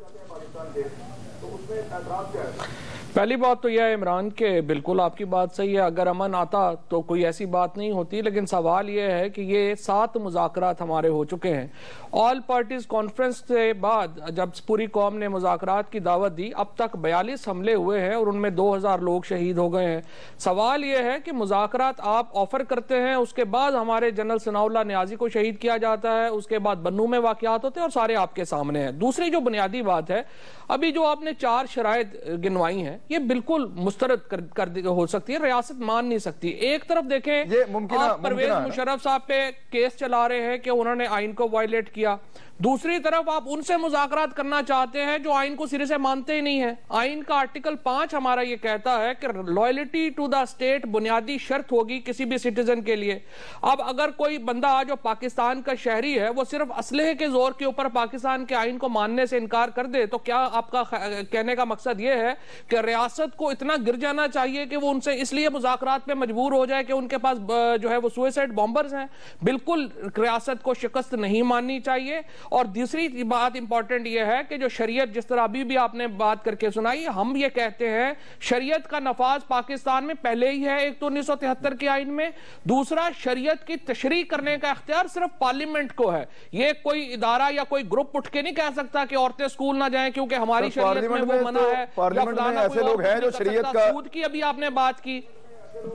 पहली बात तो यह है इमरान के बिल्कुल आपकी बात सही है, अगर अमन आता तो कोई ऐसी बात नहीं होती। लेकिन सवाल यह है कि ये 7 मुज़ाकरात हमारे हो चुके हैं। ऑल पार्टीज कॉन्फ्रेंस के बाद जब पूरी कौम ने मुज़ाकरात की दावत दी, अब तक 42 हमले हुए हैं और उनमें 2000 लोग शहीद हो गए हैं। सवाल यह है कि मुज़ाकरात आप ऑफर करते हैं, उसके बाद हमारे जनरल सनाउल्लाह नियाज़ी को शहीद किया जाता है, उसके बाद बन्नू में वाक़यात होते हैं और सारे आपके सामने हैं। दूसरी जो बुनियादी बात है, अभी जो आपने 4 शराइत गिनवाई हैं, ये बिल्कुल मुस्तरद कर हो सकती है, रियासत मान नहीं सकती। एक तरफ देखें, ये मुमकिन परवेज मुशर्रफ साहब पे केस चला रहे हैं कि उन्होंने आइन को वायलेट किया, दूसरी तरफ आप उनसे मुज़ाकरात करना चाहते हैं जो आइन को सिरे से मानते ही नहीं है। आइन का आर्टिकल 5 हमारा ये कहता है कि लॉयल्टी टू द स्टेट बुनियादी शर्त होगी किसी भी सिटीजन के लिए। अब अगर कोई बंदा जो पाकिस्तान का शहरी है वो सिर्फ असलहे के जोर के ऊपर पाकिस्तान के आइन को मानने से इनकार कर दे, तो क्या आपका कहने का मकसद ये है कि रियासत को इतना गिर जाना चाहिए कि वो उनसे इसलिए मुज़ाकरात पे मजबूर हो जाए कि उनके पास जो है वो सुसाइड बॉम्बर्स हैं? बिल्कुल रियासत को शिकस्त नहीं माननी चाहिए। और दूसरी बात इंपॉर्टेंट यह है कि जो शरीयत, जिस तरह अभी भी आपने बात करके सुनाई, हम ये कहते हैं शरीयत का नफाज पाकिस्तान में पहले ही है, एक तो 1973 के आइन में, दूसरा शरीयत की तशरीह करने का इख्तियार सिर्फ पार्लियामेंट को है। ये कोई इदारा या कोई ग्रुप उठ के नहीं कह सकता कि औरतें स्कूल ना जाएं क्योंकि हमारी शरीयत में वो मना है। पार्लियामेंट में ऐसे लोग हैं जो शरीयत का, सूद की अभी आपने बात की,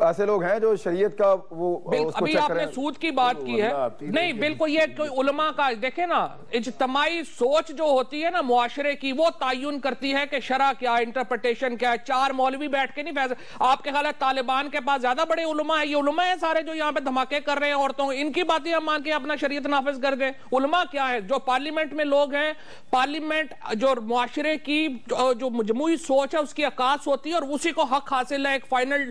ऐसे लोग हैं जो शरीयत का वो अभी आपने सूद की बात की है, नहीं बिल्कुल ये कोई उलमा का, देखे ना, इज्तमाई सोच जो होती है ना मुआशरे की, वो तायुन करती है कि शरा क्या, इंटरप्रिटेशन क्या है। चार मौलवी बैठ के नहीं फैसला। आपके ख्याल है तालिबान के पास ज्यादा बड़े उलमा है? ये उलमा है सारे जो यहाँ पे धमाके कर रहे हैं औरतों, इनकी बातें हम मान के अपना शरीयत नाफिज कर दें? उलमा क्या है? जो पार्लियामेंट में लोग हैं, पार्लियामेंट जो मुआशरे की जो मजमूई सोच है उसकी अकास होती है और उसी को हक हासिल है एक फाइनल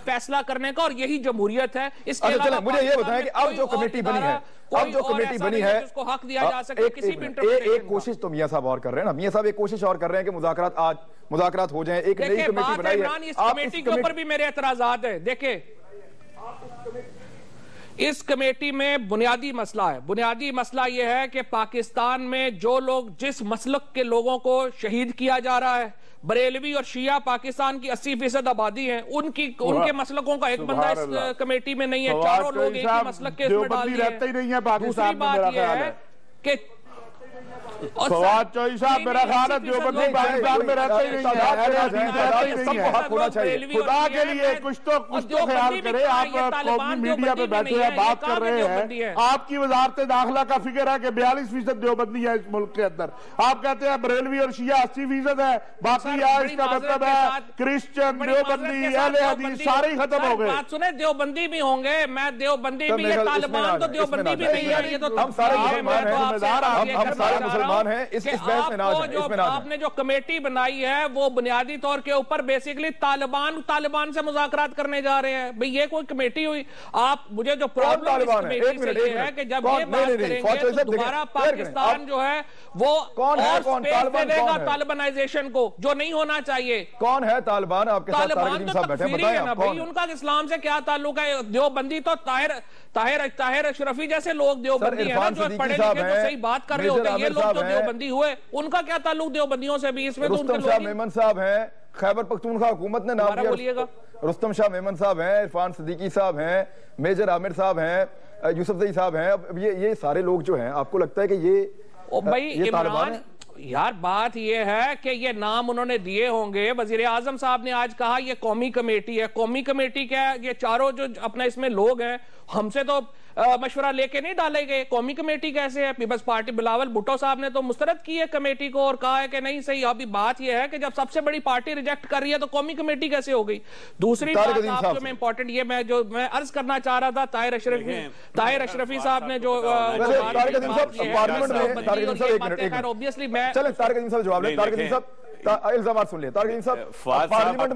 फैसला करने का, और यही जमहूरियत है। इसके अलावा मुझे ये बताएं कि अब जो कमेटी बनी है, अब जो कमेटी बनी है, उसको हक दिया जा सके किसी भी इंटरप्रिटेशन। एक कोशिश तो मियां साहब और कर रहे हैं ना, मियां साहब एक कोशिश और कर रहे हैं कि मुज़ाकरात हो जाएं, एक नई कमेटी बनाई है। इस कमेटी के ऊपर भी मेरे एतराजात है। देखिए, इस कमेटी में बुनियादी मसला है। बुनियादी मसला यह है कि पाकिस्तान में जो लोग, जिस मसलक के लोगों को शहीद किया जा रहा है, बरेलवी और शिया पाकिस्तान की 80% आबादी है, उनके मसलकों का एक बंदा इस कमेटी में नहीं है। चारों लोग एक ही मसलक के इसमें डाल दिए। दूसरी बात यह है कि फवाद चौधरी साहब, मेरा ख्याल है देवबंदी पाकिस्तान में रहते ही नहीं है। खुदा के लिए कुछ तो ख्याल करें। आप कौमी मीडिया पे बैठे हैं, बात कर रहे हैं, आपकी वजारत दाखिला का फिक्र है कि 42% देवबंदी है इस मुल्क के अंदर। आप कहते हैं बरेलवी और शिया 80% है, बाकी इसका मतलब है क्रिश्चियन, देवबंदी, अहले हदीस सारे ही खत्म हो गए। बात सुने, देवबंदी भी होंगे, मैं देवबंदी भी, ये तालिबान तो देवबंदी भी नहीं है। ये तो हम सारे मुसलमान हैं, इस बहस में ना आपने जो कमेटी बनाई है वो बुनियादी तौर के ऊपर बेसिकली तालिबान से मुज़ाकरात करने जा रहे हैं। भाई ये कोई कमेटी हुई? आप मुझे जो प्रॉब्लम इस कमेटी से ये है कि जब ये बात करेंगे तो दोबारा पाकिस्तान जो है वो कौन देगा तालिबानाइजेशन को, जो नहीं होना चाहिए। कौन है तालिबान? आपके साथ तारिक साहब बैठे हैं, बताएं आप कौन? उनका इस्लाम से क्या ताल्लुक है? देवबंदी तो ताहिर अशरफी जैसे लोग देवबंदी है ना, जो पढ़े लिखे तो सही बात कर रहे होते हैं। ये लोग तो देवबंदी हुए, उनका क्या ताल्लुक देवबंदियों से भी? इसमें रुस्तम शाह मेमन साहब हैं, खैबर पख्तूनख्वा हुकूमत ने नाम दिया। रुस्तम शाह मेमन साहब हैं, इरफान सिद्दीकी साहब हैं, मेजर आमिर साहब हैं, यूसुफ जई साहब हैं। अब ये सारे लोग जो हैं, आपको लगता है कि भाई इमरान, यार बात ये है कि ये नाम उन्होंने दिए होंगे। वजीर आजम साहब ने आज कहा ये कौमी कमेटी है। कौमी कमेटी क्या है? ये चारों जो अपना इसमें लोग हैं, हमसे तो मशवरा लेके नहीं डाले गए। कौमी कमेटी कैसे है? पीपल्स पार्टी बिलावल भुट्टो साहब ने तो मुस्तरद की है कमेटी को और कहा है कि नहीं सही। अभी बात यह है कि जब सबसे बड़ी पार्टी रिजेक्ट कर रही है तो कौमी कमेटी कैसे हो गई? दूसरी बात आपको मैं इंपॉर्टेंट ये मैं अर्ज करना चाह रहा था, ताहिर अशरफी साहब ने जो ऑब्वियसली मैं इल्जाम सुन लिया। तारिक साहब, पार्लियामेंट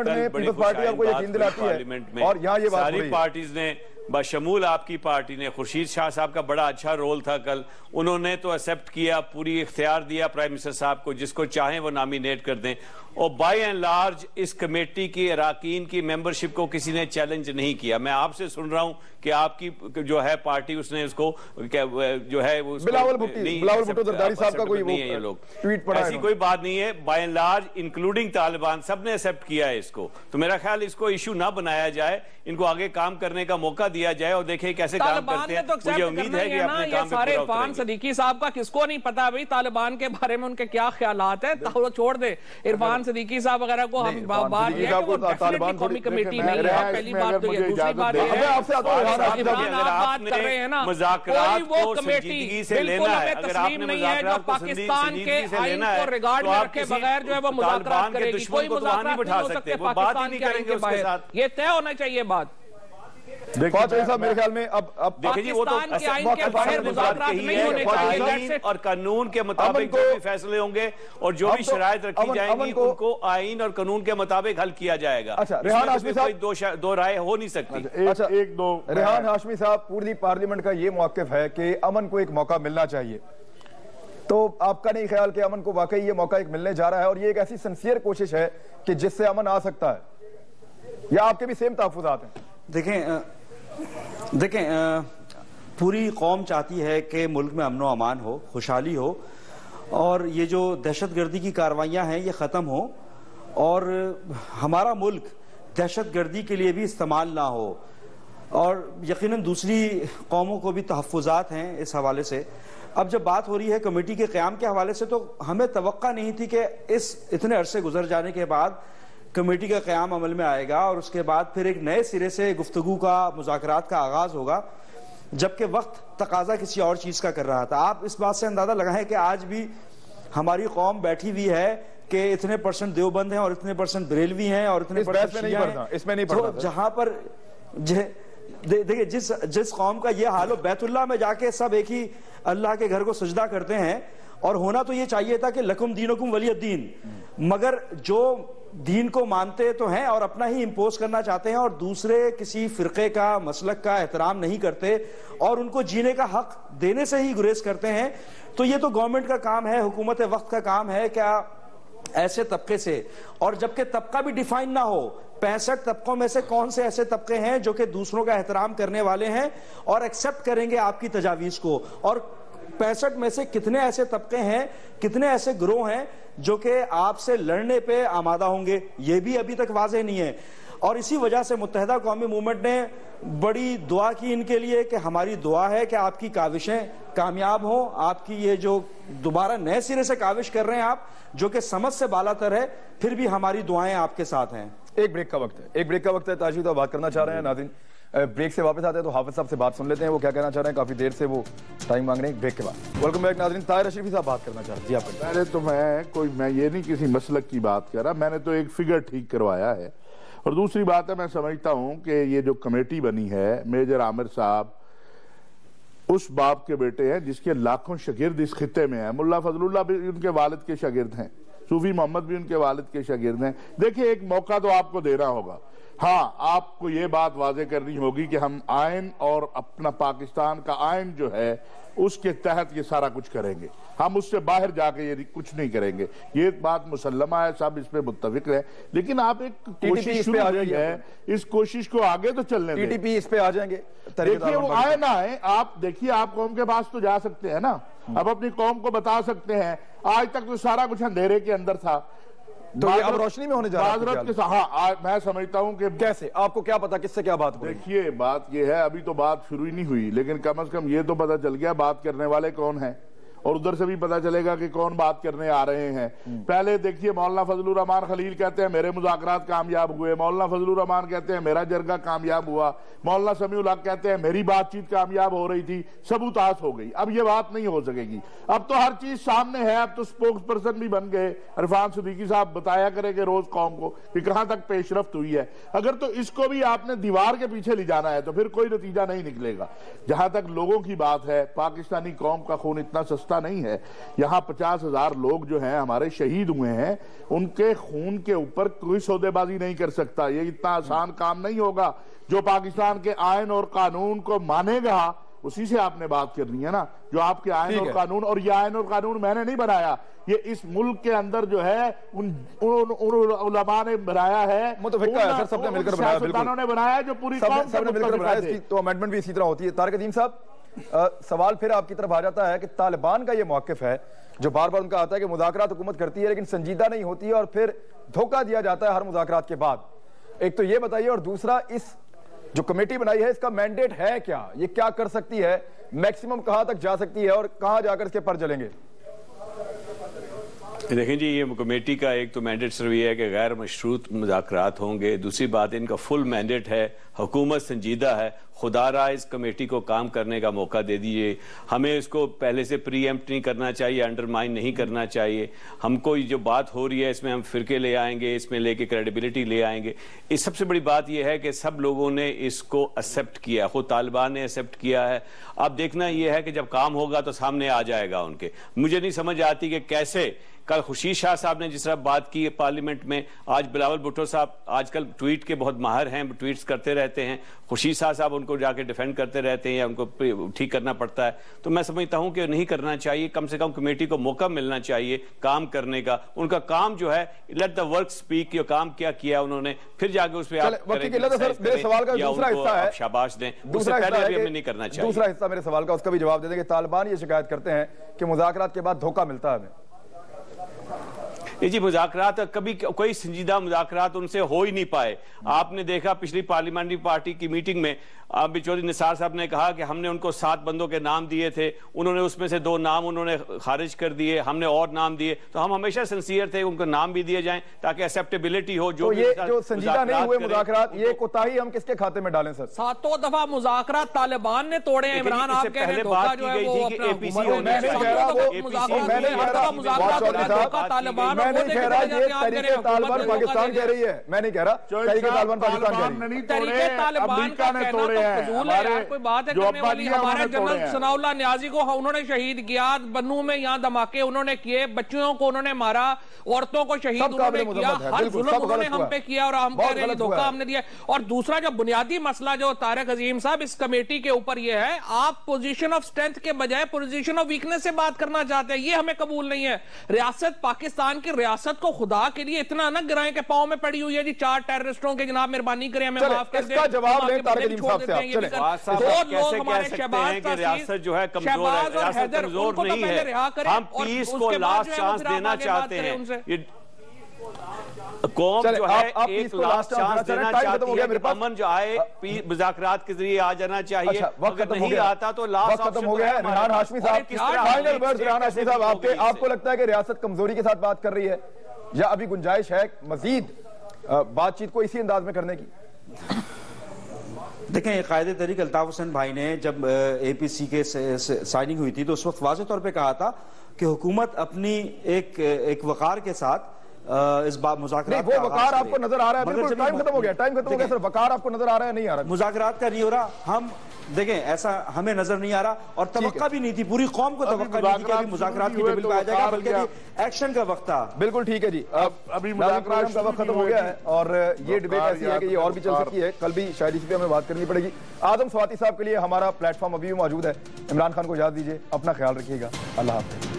में पीपल्स पार्टी आपको यकीन दिलाती है और यहाँ ये सारी पार्टीज ने बशमूल आपकी पार्टी ने, खुर्शीद शाह साहब का बड़ा अच्छा रोल था कल, उन्होंने तो एक्सेप्ट किया, पूरी इख्तियार दिया प्राइम मिनिस्टर साहब को, जिसको चाहें वो नॉमिनेट कर दें। और बाय एंड लार्ज इस कमेटी की अराकीन की मेंबरशिप को किसी ने चैलेंज नहीं किया। मैं आपसे सुन रहा हूं कि आपकी जो है पार्टी, उसने उसको जो है बिलावल भुट्टो जरदारी साहब का कोई नहीं है, ये लोग ट्वीट पड़ा, ऐसी कोई बात नहीं है। By and large including Taliban सब ने एक्सेप्ट किया है इसको। तो मेरा ख्याल इसको इशू ना बनाया जाए। इनको आगे काम करने का मौका दिया जाए और देखें कैसे काम करते हैं। मुझे उम्मीद है कि अपने काम पे सारे इरफान सदीकी साहब का किसको नहीं पता भाई तालिबान के बारे में उनके क्या ख्यालात है, तो छोड़ दे इरफान सदीकी साहब वगैरह को। हम बात ये है कि कौमी कमेटी नहीं है, पहली बात तो ये। दूसरी बात ये है बात कर रहे हैं ना, कोई वो कमेटी बिल्कुल हमें तस्लीम नहीं है जो पाकिस्तान के आइन को रिगार्ड में रखे बगैर जो है वो मुज़ाकरात करेगी। कोई मुज़ाकरात नहीं हो सकते पाकिस्तान के आइन के बाहर, ये तय होना चाहिए बात। मेरे ख्याल में अब देखिए वो तो आईन और कानून के मुताबिक जो भी फैसले होंगे और जो भी शराइत रखी जाएंगी उनको आईन और कानून के मुताबिक हल किया जाएगा। अच्छा, रेहान हाशमी साहब, दो राय हो नहीं सकती। अच्छा, रेहान हाशमी साहब, पूरी पार्लियामेंट का ये मौक़िफ़ है कि अमन को एक मौका मिलना चाहिए, तो आपका नहीं ख्याल कि अमन को वाकई ये मौका एक मिलने जा रहा है और ये एक ऐसी सिंसियर कोशिश है कि जिससे अमन आ सकता है, या आपके भी सेम तहफ़्फ़ुज़ात हैं? देखें पूरी कौम चाहती है कि मुल्क में अमन व अमान हो, खुशहाली हो और ये जो दहशतगर्दी की कार्रवाइयाँ हैं ये ख़त्म हो और हमारा मुल्क दहशतगर्दी के लिए भी इस्तेमाल ना हो। और यकीनन दूसरी कौमों को भी तहफ़्फ़ुज़ात हैं इस हवाले से। अब जब बात हो रही है कमेटी के क़याम के हवाले से, तो हमें तवक्का नहीं थी कि इतने अरसे गुजर जाने के बाद कमेटी का क़याम अमल में आएगा और उसके बाद फिर एक नए सिरे से गुफ्तगू का, मुज़ाकरात का आगाज़ होगा, जबकि वक्त तकाजा किसी और चीज़ का कर रहा था। आप इस बात से अंदाज़ा लगाएं कि आज भी हमारी कौम बैठी हुई है कि इतने % देवबंद हैं और इतने % बरेलवी हैं और इतने इसमें नहीं पढ़ना। जहां पर देखिए जिस कौम का ये हाल हो, बैतुल्लाह में जाके सब एक ही अल्लाह के घर को सजदा करते हैं और होना तो ये चाहिए था कि लकुम दीनुकुम वलियद्दीन, मगर जो दीन को मानते तो हैं और अपना ही इम्पोज करना चाहते हैं और दूसरे किसी फिरके का, मसलक का एहतराम नहीं करते और उनको जीने का हक देने से ही गुरेज करते हैं, तो ये तो गवर्नमेंट का काम है, हुकूमत वक्त का काम है क्या ऐसे तबके से, और जबकि तबका भी डिफाइन ना हो, 65 तबकों में से कौन से ऐसे तबके हैं जो कि दूसरों का एहतराम करने वाले हैं और एक्सेप्ट करेंगे आपकी तजावीज को, और 65 में से कितने ऐसे तबके हैं, कितने ऐसे ग्रोह हैं जो कि आपसे लड़ने पे आमादा होंगे, ये भी अभी तक वाज़ेह नहीं है। और इसी वजह से मुत्तहिदा कौमी मूवमेंट ने बड़ी दुआ की इनके लिए कि हमारी दुआ है कि आपकी काविशें कामयाब हों, आपकी ये जो दोबारा नए सिरे से काविश कर रहे हैं आप, जो कि समझ से बालातर है, फिर भी हमारी दुआएं आपके साथ हैं। एक ब्रेक का वक्त है, ताजी तो बात करना चाह रहे हैं नाज़रीन, ब्रेक से वापस आते हैं तो हाफिज साहब से बात सुन लेते हैं, वो क्या कहना चाह रहे हैं, काफी देर से वो टाइम मांग रहे हैं। ब्रेक के बाद वेलकम बैक नाज़रीन, ताहिर अशरफी साहब बात करना चाह रहे हैं। जी आप पहले तो मैं ये नहीं किसी मसलक की बात कर रहा, मैंने तो एक फिगर ठीक करवाया है, और दूसरी बात है मैं समझता हूं कि ये जो कमेटी बनी है, मेजर आमिर साहब उस बाप के बेटे हैं जिसके लाखों शागिर्द इस खित्ते में हैं। मुल्ला फजलुल्लाह भी उनके वालिद के शागिर्द हैं, सूफी मोहम्मद भी उनके वालिद के शागिर्द हैं। देखिए एक मौका तो आपको देना होगा, हाँ आपको ये बात वाजे करनी होगी कि हम आइन और अपना पाकिस्तान का आइन जो है उसके तहत ये सारा कुछ करेंगे, हम उससे बाहर जाके ये कुछ नहीं करेंगे, ये बात मुसल्लमा है, सब इस पे मुत्तफिक है। लेकिन आप एक कोशिश पे आ जाइए है, इस कोशिश को आगे तो चलने दें। टीटीपी इस पे आ जाएंगे, देखिए वो आए ना आए, आप देखिए आप कौम के पास तो जा सकते हैं ना, अब अपनी कौम को बता सकते हैं, आज तक तो सारा कुछ अंधेरे के अंदर था, तो ये अब रोशनी में होने जा रहा है। हाँ मैं समझता हूं कि कैसे, आपको क्या पता किससे क्या बात हुई? देखिए बात ये है, अभी तो बात शुरू ही नहीं हुई, लेकिन कम से कम ये तो पता चल गया बात करने वाले कौन है, और उधर से भी पता चलेगा कि कौन बात करने आ रहे हैं। पहले देखिए मौलाना फजलुर रहमान खलील कहते हैं मेरे मुज़ाकरात कामयाब हुए, मौलाना फजलुर रहमान कहते हैं मेरा जरगा कामयाब हुआ, मौलाना समीउल हक कहते हैं मेरी बातचीत कामयाब हो रही थी, सबूतात हो गई। अब ये बात नहीं हो सकेगी, अब तो हर चीज सामने है, अब तो स्पोक्स पर्सन भी बन गए। इरफान सदीकी साहब बताया करेंगे रोज कौम को कि कहां तक पेशरफ्त हुई है। अगर तो इसको भी आपने दीवार के पीछे ले जाना है तो फिर कोई नतीजा नहीं निकलेगा। जहां तक लोगों की बात है, पाकिस्तानी कौम का खून इतना सस्ता नहीं है, यहां 50,000 लोग जो हैं हमारे शहीद हुए हैं, उनके खून के ऊपर कोई सौदेबाजी नहीं कर सकता। ये इतना आसान काम नहीं होगा। जो पाकिस्तान के आइन और कानून को मानेगा उसी से आपने बात करनी है ना, जो आपके आइन और कानून, और ये आइन और कानून मैंने नहीं बनाया, ये इस मुल्क के अंदर जो है उन उलमा ने बनाया है, सबने मिलकर बनाया, सुल्तानों ने बनाया, जो पूरी कौम सबने मिलकर बनाया। तो अमेंडमेंट भी इसी तरह होती है। तारिक अजीम साहब, सवाल फिर आपकी तरफ आ जाता है कि तालिबान का ये मौकिफ है जो बार बार उनका आता है कि मुज़ाकरात हुकूमत करती है लेकिन संजीदा नहीं होती है और फिर धोखा दिया जाता है हर मुज़ाकरात के बाद। एक तो ये बताइए, और दूसरा इस जो कमेटी बनाई है इसका मैंडेट है क्या, ये क्या कर सकती है, मैक्सिमम कहां तक जा सकती है और कहां जाकर इसके पर चलेंगे? देखें जी, ये कमेटी का एक तो मैंडेट सिर्फ ये है कि गैर मशरूत मुज़ाकरात होंगे। दूसरी बात, इनका फुल मैंडेट है, हुकूमत संजीदा है, खुदारा इस कमेटी को काम करने का मौका दे दीजिए। हमें इसको पहले से प्रीएम्प्ट नहीं करना चाहिए, अंडरमाइन नहीं करना चाहिए। हमको जो बात हो रही है इसमें हम फिरके ले आएंगे, इसमें लेके क्रेडिबिलिटी ले आएंगे। इस सबसे बड़ी बात यह है कि सब लोगों ने इसको एक्सेप्ट किया, खुद तालिबान ने एक्सेप्ट किया है। अब देखना यह है कि जब काम होगा तो सामने आ जाएगा उनके। मुझे नहीं समझ आती कि कैसे कल खुर्शीद शाह साहब ने जिस तरह बात की पार्लियामेंट में, आज बिलावल भुट्टो साहब आजकल ट्वीट के बहुत माहिर हैं, ट्वीट्स करते रहते हैं, खुर्शीद शाह साहब उनको जाके डिफेंड करते रहते हैं या उनको ठीक करना पड़ता है। तो मैं समझता हूं कि नहीं करना चाहिए, कम से कम कमेटी को मौका मिलना चाहिए काम करने का। उनका काम जो है, लेट द वर्क स्पीक, जो काम क्या किया उन्होंने, फिर जाके उस पर मेरे सवाल का दूसरा हिस्सा है, शाबाश दें, दूसरा पहले भी हमें नहीं करना चाहिए। दूसरा हिस्सा मेरे सवाल का, उसका भी जवाब दे देंगे। तालिबान ये शिकायत करते हैं कि मुज़ाकरात के बाद धोखा मिलता है हमें। जी, मुज़ाकरात कभी कोई संजीदा मुज़ाकरात उनसे हो ही नहीं पाए। आपने देखा पिछली पार्लियामेंट्री पार्टी की मीटिंग में चौधरी निसार साहब ने कहा कि हमने उनको 7 बंदों के नाम दिए थे, उन्होंने उसमें से 2 नाम उन्होंने खारिज कर दिए, हमने और नाम दिए। तो हम हमेशा सिंसियर थे, उनको नाम भी दिए जाएं ताकि एक्सेप्टेबिलिटी हो। जो ये जो संजीदा नहीं हुए मुज़ाकरात, ये कोताही हम किसके खाते में डालें सर? 7 दफा मुज़ाकरात तालिबान ने तोड़े हैं। इमरान आप कह रहे हैं धोखा जो है वो अपना, मैं नहीं कह रहा वो, मैं नहीं कह रहा तालिबान, मैं नहीं कह रहा ये तरीके तालिबान पाकिस्तान कह रही है, मैं नहीं कह रहा तरीके तालिबान पाकिस्तान कह रही है। तरीके तालिबान का कहना तो फजूल है यार, कोई बात है करने वाली। हमारे जनरल सनाउल्लाह नियाजी को उन्होंने शहीद किया, बन्नू में यहाँ धमाके उन्होंने किए, बच्चियों को उन्होंने मारा, औरतों को शहीद उन्होंने किया, हर जुल्म उन्होंने हम पे किया और हम कह रहे हैं धोखा हमने दिया। और दूसरा जो बुनियादी मसला जो तारिक अजीम साहब इस कमेटी के ऊपर ये है, आप पोजीशन ऑफ स्ट्रेंथ के बजाय पोजीशन ऑफ वीकनेस से बात करना चाहते हैं, ये हमें कबूल नहीं है। रियासत पाकिस्तान की रियासत को खुदा के लिए इतना न गिराएं कि पांव में पड़ी हुई है जी 4 टेररिस्टों के, जनाब मेहरबानी करें हमें माफ कर दें। इसका जवाब लें तारिक अजीम साहब से। दो लोग हमारे शहबाज रियासत जो है कमजोर है, कमजोर नहीं है, हम पीस को लास्ट चांस देना चाहते हैं। कौम जो है एक लास्ट चांस देना चाहती है, अमन जो आए मुज़ाकरात के जरिए आ जाना चाहिए। अगर नहीं आता तो लास्ट खत्म हो गया है। रेहान हाशमी साहब, फाइनल वर्ड्स रेहान हाशमी साहब आपके, आपको लगता है कि रियासत कमजोरी के साथ बात कर रही है या अभी गुंजाइश है मजीद बातचीत को इसी अंदाज में करने की? देखें, ये कायदे तहरीक अल्ताफ हुसैन भाई ने जब APC के साइनिंग हुई थी तो उस वक्त वाज़ेह तौर पे कहा था कि हुकूमत अपनी एक वकार के साथ इस बात मुज़ाकरात, वो वकार आपको नजर आ रहा है? बिल्कुल, टाइम खत्म हो गया, टाइम खत्म हो गया सर। वकार आपको नजर आ रहा है? नहीं आ रहा मुज़ाकरात का, नहीं हो रहा। हम देखें, ऐसा हमें नजर नहीं आ रहा और तवक्का भी नहीं थी, पूरी कौम को तवक्का नहीं थी कि अभी मुज़ाकरात की टेबल पे आ जाएगा, बल्कि एक्शन का वक्त था। बिल्कुल ठीक है जी, अभी मुज़ाकरात का वक्त खत्म हो गया है और ये डिबेट ऐसी है कि ये और भी चल सकती है, कल भी शायद इस पे हमें बात करनी पड़ेगी। आजम स्वाति साहब के लिए हमारा प्लेटफॉर्म अभी भी मौजूद है। इमरान खान को इजाज़त दीजिए, अपना ख्याल रखिएगा, अल्लाह हाफ़िज़।